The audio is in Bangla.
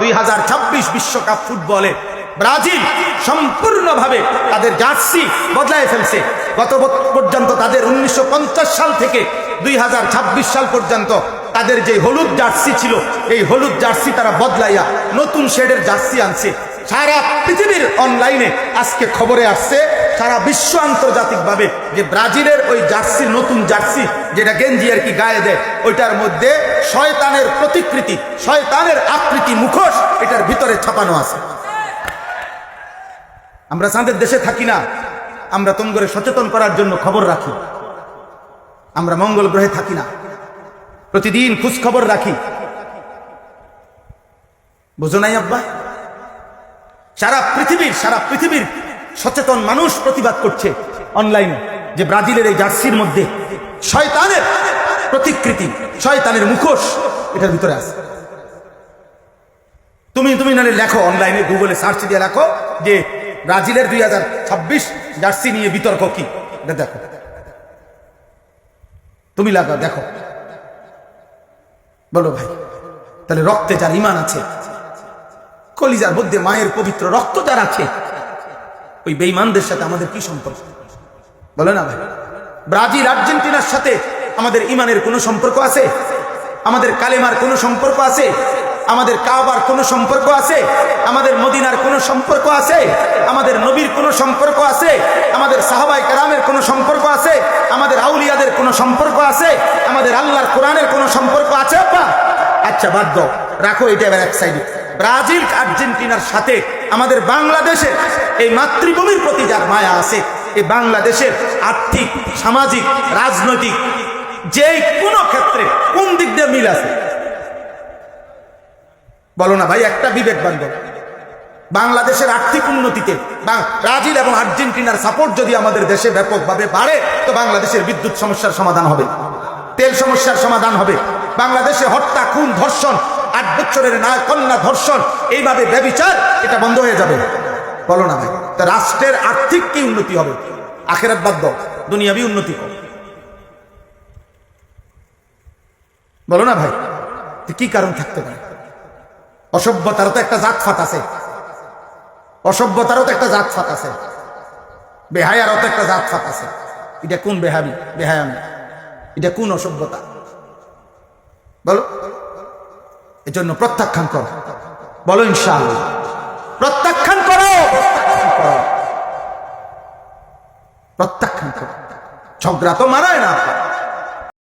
2026 বিশ্বকাপ ফুটবলে ব্রাজিল সম্পূর্ণভাবে তাদের জার্সি বদলায় ফেলছে। গত পর্যন্ত তাদের 1950 সাল থেকে 2026 সাল পর্যন্ত তাদের যে হলুদ জার্সি ছিল, এই হলুদ জার্সি তারা বদলাইয়া নতুন শেডের জার্সি আনছে। সারা পৃথিবীর অনলাইনে আজকে খবরে আসছে, সারা বিশ্ব আন্তর্জাতিকভাবে, যে ব্রাজিলের ওই জার্সি, নতুন জার্সি যেটা গেঞ্জি আর কি গায়ে দেয়, ওইটার মধ্যে শয়তানের প্রতিকৃতি, শয়তানের আকৃতি, মুখোশ এটার ভিতরে ছাপানো আছে। আমরা চাঁদের দেশে থাকি না, আমরা তোমরা সচেতন করার জন্য খবর রাখি। আমরা মঙ্গল গ্রহে থাকি না, প্রতিদিন খোঁজ খবর রাখি। বুঝো নাই আব্বা? সারা পৃথিবীর সচেতন মানুষ প্রতিবাদ করছে অনলাইনে যে ব্রাজিলের এই জার্সির মধ্যে শয়তানের প্রতিকৃতি, শয়তানের মুখোশ এটার ভিতরে আছে। তুমি নালে লেখো অনলাইনে, গুগলে সার্চ দিয়ে লেখো যে ব্রাজিলের 2026 জার্সি নিয়ে বিতর্ক কি, এটা দেখো, তুমি লাগাও, দেখো, বলো ভাই। তাহলে রক্তে যার ইমান আছে, কলিজার মধ্যে মায়ের পবিত্র রক্ত যার আছে, ওই বেঈমানদের সাথে আমাদের কি সম্পর্ক? বলে না ভাই? ব্রাজিল আর্জেন্টিনার সাথে আমাদের ইমানের কোনো সম্পর্ক আছে? আমাদের কালেমার কোনো সম্পর্ক আছে? আমাদের কাবার কোনো সম্পর্ক আছে? আমাদের মদিনার কোনো সম্পর্ক আছে? আমাদের নবীর কোনো সম্পর্ক আছে? আমাদের সাহাবায়ে কেরামের কোনো সম্পর্ক আছে? আমাদের আউলিয়াদের কোনো সম্পর্ক আছে? আমাদের আল্লাহর কোরআনের কোনো সম্পর্ক আছে? আচ্ছা বাদ দাও, রাখো এটা এবার এক সাইডে। ব্রাজিল আর্জেন্টিনার সাথে আমাদের বাংলাদেশের এই মাতৃভূমির প্রতি যার মায়া আছে, এই বাংলাদেশের আর্থিক, সামাজিক, রাজনৈতিক যে কোনো ক্ষেত্রে কোন দিক দিয়ে মিল আছে? বলো না ভাই, একটা বিবেক বান্ধব। বাংলাদেশের আর্থিক উন্নতিতে ব্রাজিল এবং আর্জেন্টিনার সাপোর্ট যদি আমাদের দেশে ব্যাপকভাবে বাড়ে, তো বাংলাদেশের বিদ্যুৎ সমস্যার সমাধান হবে, তেল সমস্যার সমাধান হবে। বাংলাদেশে হত্যা, খুন, ধর্ষণ, 8 বছরের কন্যা ধর্ষণ, এইভাবে ব্যভিচার, এটা বন্ধ হয়ে যাবে। বলো না ভাই? তা রাষ্ট্রের আর্থিক কি উন্নতি হবে? আখিরাত বাদ দাও, দুনিয়াবি উন্নতি হোক। বলো না ভাই? কি কারণ থাকতে পারে? অসভ্যতারও তো একটা জাতফাত আছে, অসভ্যতারও তো একটা জাতফাত আছে, বেহায়ারও তো একটা জাতফাত আছে। এটা কোন বেহায়ামি? এটা কোন অসভ্যতা? বলো। এজন্য প্রত্যাখ্যান করো, বলো ইনশাআল্লাহ প্রত্যাখ্যান করো, প্রত্যাখ্যান করো। ঝগড়া তো মানায় না।